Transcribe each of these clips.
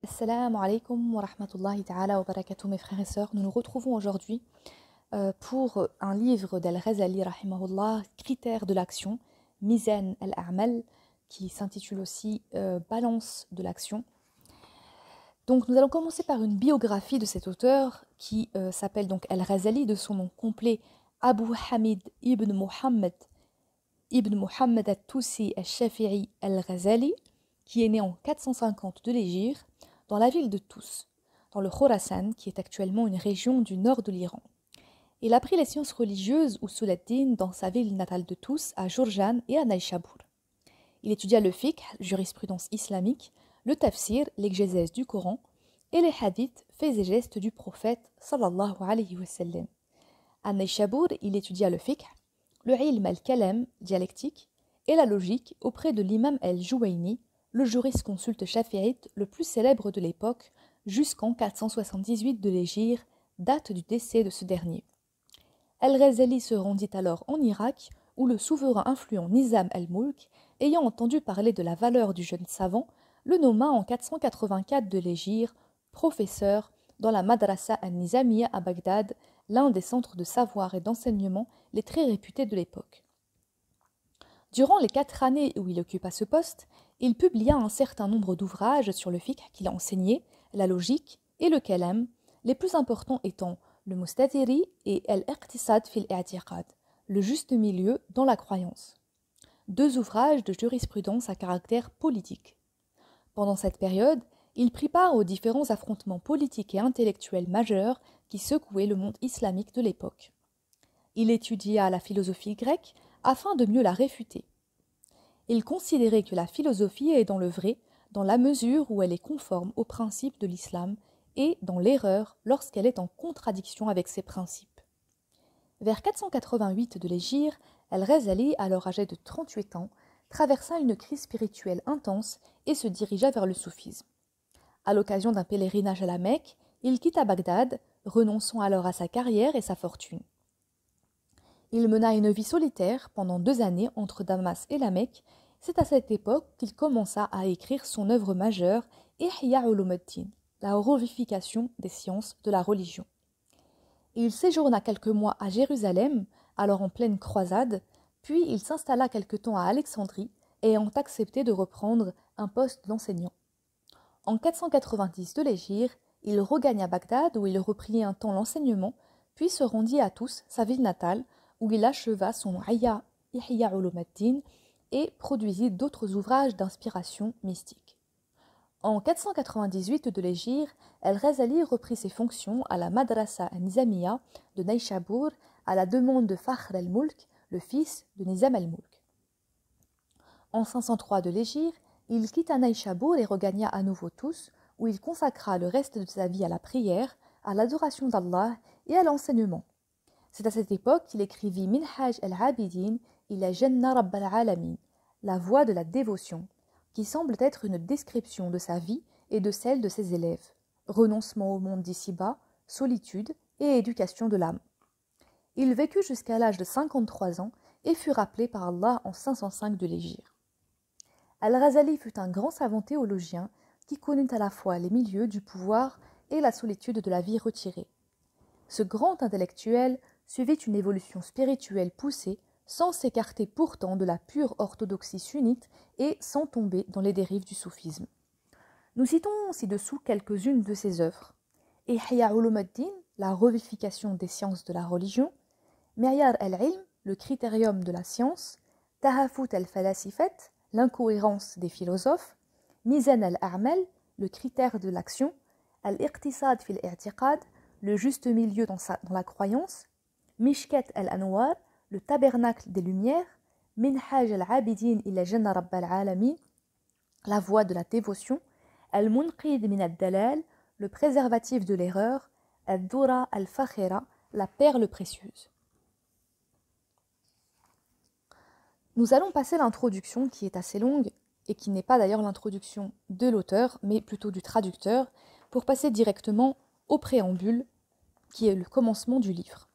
Assalamu alaikum wa rahmatullahi ta'ala wa barakatuh mes frères et sœurs. Nous nous retrouvons aujourd'hui pour un livre d'Al-Ghazali rahimahullah, Critères de l'action, Mizan al-A'mal, qui s'intitule aussi Balance de l'action. Donc nous allons commencer par une biographie de cet auteur qui s'appelle donc Al-Ghazali, de son nom complet Abu Hamid ibn Muhammad al-Tusi al-Shafi'i al-Ghazali, qui est né en 450 de l'Hégire, dans la ville de Tous, dans le Khorasan, qui est actuellement une région du nord de l'Iran. Il a appris les sciences religieuses ou Suladdin dans sa ville natale de Tous, à Jurjan et à Naïchabour. Il étudia le fiqh, jurisprudence islamique, le tafsir, l'exégèse du Coran, et les hadiths, faits et gestes du prophète sallallahu alayhi wa sallam. À Naïchabour, il étudia le fiqh, le ilm al-kalam, dialectique, et la logique auprès de l'imam al-Juwayni, le jurisconsulte chafi'ite le plus célèbre de l'époque, jusqu'en 478 de l'Hégire, date du décès de ce dernier. Al-Ghazali se rendit alors en Irak, où le souverain influent Nizam al-Mulk, ayant entendu parler de la valeur du jeune savant, le nomma en 484 de l'Hégire professeur dans la Madrasa al-Nizamiya à Bagdad, l'un des centres de savoir et d'enseignement les très réputés de l'époque. Durant les 4 années où il occupa ce poste, il publia un certain nombre d'ouvrages sur le fiqh qu'il a enseigné, la logique et le kalam, les plus importants étant le Mustatiri et Al-Iqtisad fil i'tiqad, le juste milieu dans la croyance. 2 ouvrages de jurisprudence à caractère politique. Pendant cette période, il prit part aux différents affrontements politiques et intellectuels majeurs qui secouaient le monde islamique de l'époque. Il étudia la philosophie grecque afin de mieux la réfuter. Il considérait que la philosophie est dans le vrai, dans la mesure où elle est conforme aux principes de l'islam, et dans l'erreur lorsqu'elle est en contradiction avec ces principes. Vers 488 de l'Hégire, Al-Ghazali, alors âgé de 38 ans, traversa une crise spirituelle intense et se dirigea vers le soufisme. À l'occasion d'un pèlerinage à la Mecque, il quitta Bagdad, renonçant alors à sa carrière et sa fortune. Il mena une vie solitaire pendant 2 années entre Damas et la Mecque. C'est à cette époque qu'il commença à écrire son œuvre majeure, Ihya Ulumuddin, la revivification des sciences de la religion. Il séjourna quelques mois à Jérusalem, alors en pleine croisade, puis il s'installa quelque temps à Alexandrie, ayant accepté de reprendre un poste d'enseignant. En 490 de l'Hégire, il regagna Bagdad où il reprit un temps l'enseignement, puis se rendit à Tous, sa ville natale, où il acheva son Ihya Ulumuddin et produisit d'autres ouvrages d'inspiration mystique. En 498 de l'Hégire, Al-Ghazali reprit ses fonctions à la Madrasa al-Nizamiya de Naïchabour à la demande de Fakhr al-Mulk, le fils de Nizam al-Mulk. En 503 de l'Hégire, il quitta Naïchabour et regagna à nouveau Tous, où il consacra le reste de sa vie à la prière, à l'adoration d'Allah et à l'enseignement. C'est à cette époque qu'il écrivit Minhaj al-Abidin ila Janna Rabb al-Alamin, la voie de la dévotion, qui semble être une description de sa vie et de celle de ses élèves, renoncement au monde d'ici-bas, solitude et éducation de l'âme. Il vécut jusqu'à l'âge de 53 ans et fut rappelé par Allah en 505 de l'Hégire. Al-Ghazali fut un grand savant théologien qui connut à la fois les milieux du pouvoir et la solitude de la vie retirée. Ce grand intellectuel suivit une évolution spirituelle poussée, sans s'écarter pourtant de la pure orthodoxie sunnite et sans tomber dans les dérives du soufisme. Nous citons ci-dessous quelques-unes de ses œuvres. Ihya Ulumuddin, la revivification des sciences de la religion, Ma'yar al-Ilm, le critérium de la science, Tahafut al-Falasifat, l'incohérence des philosophes, Mizan al-A'mal, le critère de l'action, Al-Iqtisad fil i'tiqad, le juste milieu dans la croyance, Mishkat al-Anwar, le tabernacle des lumières, Minhaj al-Abidin ila Janna Rabb al-Alamin, la voie de la dévotion, Al-Munqid min al-Dalal, le préservatif de l'erreur, Al-Dura al-Fakhira, la perle précieuse. Nous allons passer l'introduction qui est assez longue et qui n'est pas d'ailleurs l'introduction de l'auteur, mais plutôt du traducteur, pour passer directement au préambule, qui est le commencement du livre.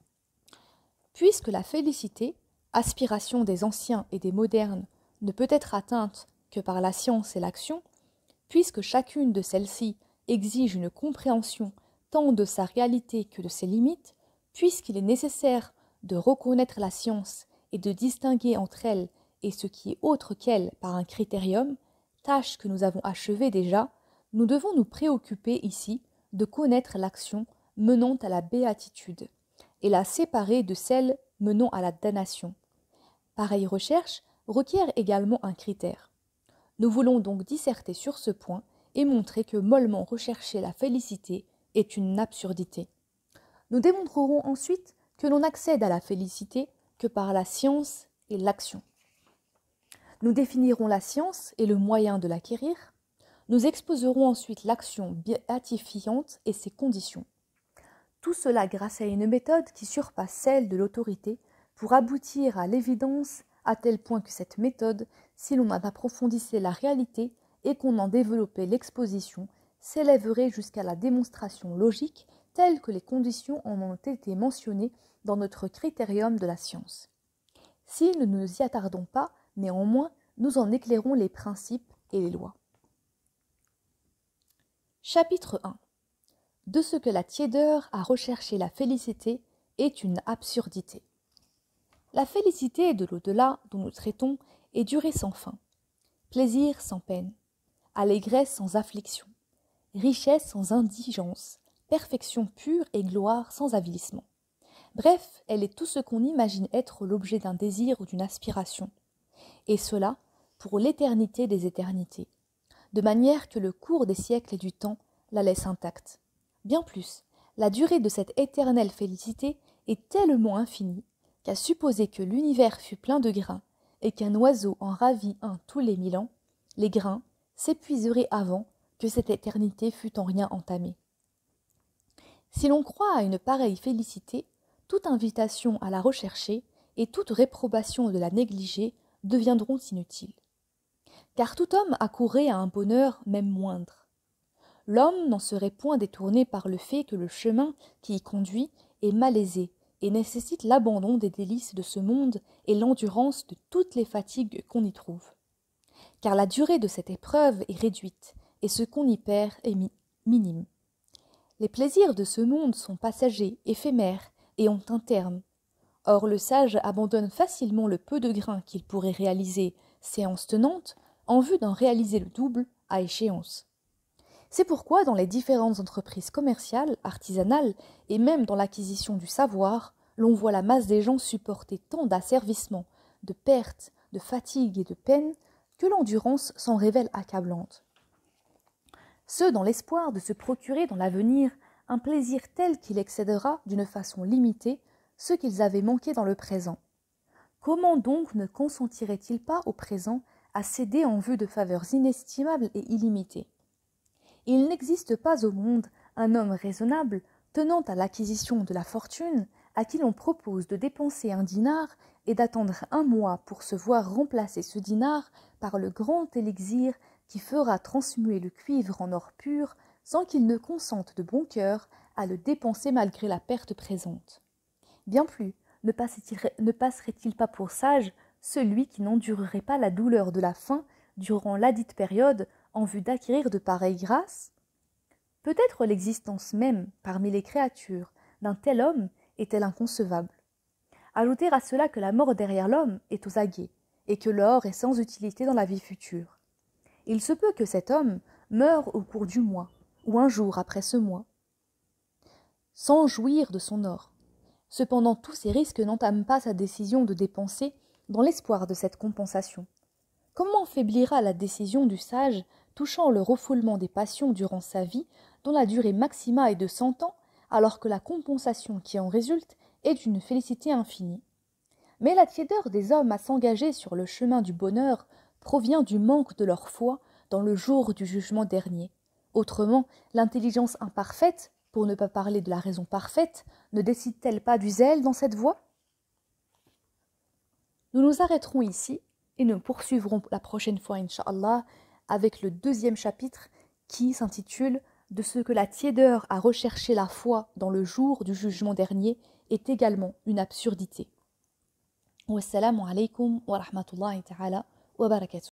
Puisque la félicité, aspiration des anciens et des modernes, ne peut être atteinte que par la science et l'action, puisque chacune de celles-ci exige une compréhension tant de sa réalité que de ses limites, puisqu'il est nécessaire de reconnaître la science et de distinguer entre elle et ce qui est autre qu'elle par un critérium, tâche que nous avons achevée déjà, nous devons nous préoccuper ici de connaître l'action menant à la béatitude et la séparer de celle menant à la damnation. Pareille recherche requiert également un critère. Nous voulons donc disserter sur ce point et montrer que mollement rechercher la félicité est une absurdité. Nous démontrerons ensuite que l'on accède à la félicité que par la science et l'action. Nous définirons la science et le moyen de l'acquérir. Nous exposerons ensuite l'action béatifiante et ses conditions. Tout cela grâce à une méthode qui surpasse celle de l'autorité pour aboutir à l'évidence à tel point que cette méthode, si l'on en approfondissait la réalité et qu'on en développait l'exposition, s'élèverait jusqu'à la démonstration logique telle que les conditions en ont été mentionnées dans notre critérium de la science. Si nous ne nous y attardons pas, néanmoins, nous en éclairons les principes et les lois. Chapitre 1. De ce que la tiédeur à rechercher la félicité est une absurdité. La félicité de l'au-delà dont nous traitons est durée sans fin, plaisir sans peine, allégresse sans affliction, richesse sans indigence, perfection pure et gloire sans avilissement. Bref, elle est tout ce qu'on imagine être l'objet d'un désir ou d'une aspiration, et cela pour l'éternité des éternités, de manière que le cours des siècles et du temps la laisse intacte. Bien plus, la durée de cette éternelle félicité est tellement infinie qu'à supposer que l'univers fût plein de grains et qu'un oiseau en ravît un tous les 1000 ans, les grains s'épuiseraient avant que cette éternité fût en rien entamée. Si l'on croit à une pareille félicité, toute invitation à la rechercher et toute réprobation de la négliger deviendront inutiles. Car tout homme accourrait à un bonheur même moindre. L'homme n'en serait point détourné par le fait que le chemin qui y conduit est malaisé et nécessite l'abandon des délices de ce monde et l'endurance de toutes les fatigues qu'on y trouve. Car la durée de cette épreuve est réduite et ce qu'on y perd est minime. Les plaisirs de ce monde sont passagers, éphémères et ont un terme. Or le sage abandonne facilement le peu de grains qu'il pourrait réaliser séance tenante en vue d'en réaliser le double à échéance. C'est pourquoi dans les différentes entreprises commerciales, artisanales et même dans l'acquisition du savoir, l'on voit la masse des gens supporter tant d'asservissements, de pertes, de fatigues et de peines que l'endurance s'en révèle accablante. Ceux dans l'espoir de se procurer dans l'avenir un plaisir tel qu'il excédera d'une façon limitée ce qu'ils avaient manqué dans le présent. Comment donc ne consentiraient-ils pas au présent à céder en vue de faveurs inestimables et illimitées ? Il n'existe pas au monde un homme raisonnable tenant à l'acquisition de la fortune à qui l'on propose de dépenser un dinar et d'attendre un mois pour se voir remplacer ce dinar par le grand élixir qui fera transmuer le cuivre en or pur sans qu'il ne consente de bon cœur à le dépenser malgré la perte présente. Bien plus, ne passerait-il pas pour sage celui qui n'endurerait pas la douleur de la faim durant ladite période en vue d'acquérir de pareilles grâces ? Peut-être l'existence même, parmi les créatures, d'un tel homme est-elle inconcevable. Ajouter à cela que la mort derrière l'homme est aux aguets, et que l'or est sans utilité dans la vie future. Il se peut que cet homme meure au cours du mois, ou un jour après ce mois, sans jouir de son or. Cependant, tous ces risques n'entament pas sa décision de dépenser dans l'espoir de cette compensation. Comment faiblira la décision du sage touchant le refoulement des passions durant sa vie, dont la durée maxima est de 100 ans, alors que la compensation qui en résulte est d'une félicité infinie. Mais la tiédeur des hommes à s'engager sur le chemin du bonheur provient du manque de leur foi dans le jour du jugement dernier. Autrement, l'intelligence imparfaite, pour ne pas parler de la raison parfaite, ne décide-t-elle pas du zèle dans cette voie ? Nous nous arrêterons ici et nous poursuivrons la prochaine fois, Inch'Allah, avec le 2e chapitre qui s'intitule « De ce que la tiédeur a recherché la foi dans le jour du jugement dernier est également une absurdité. » Wassalamu alaikum wa rahmatullahi ta'ala wa barakatuh.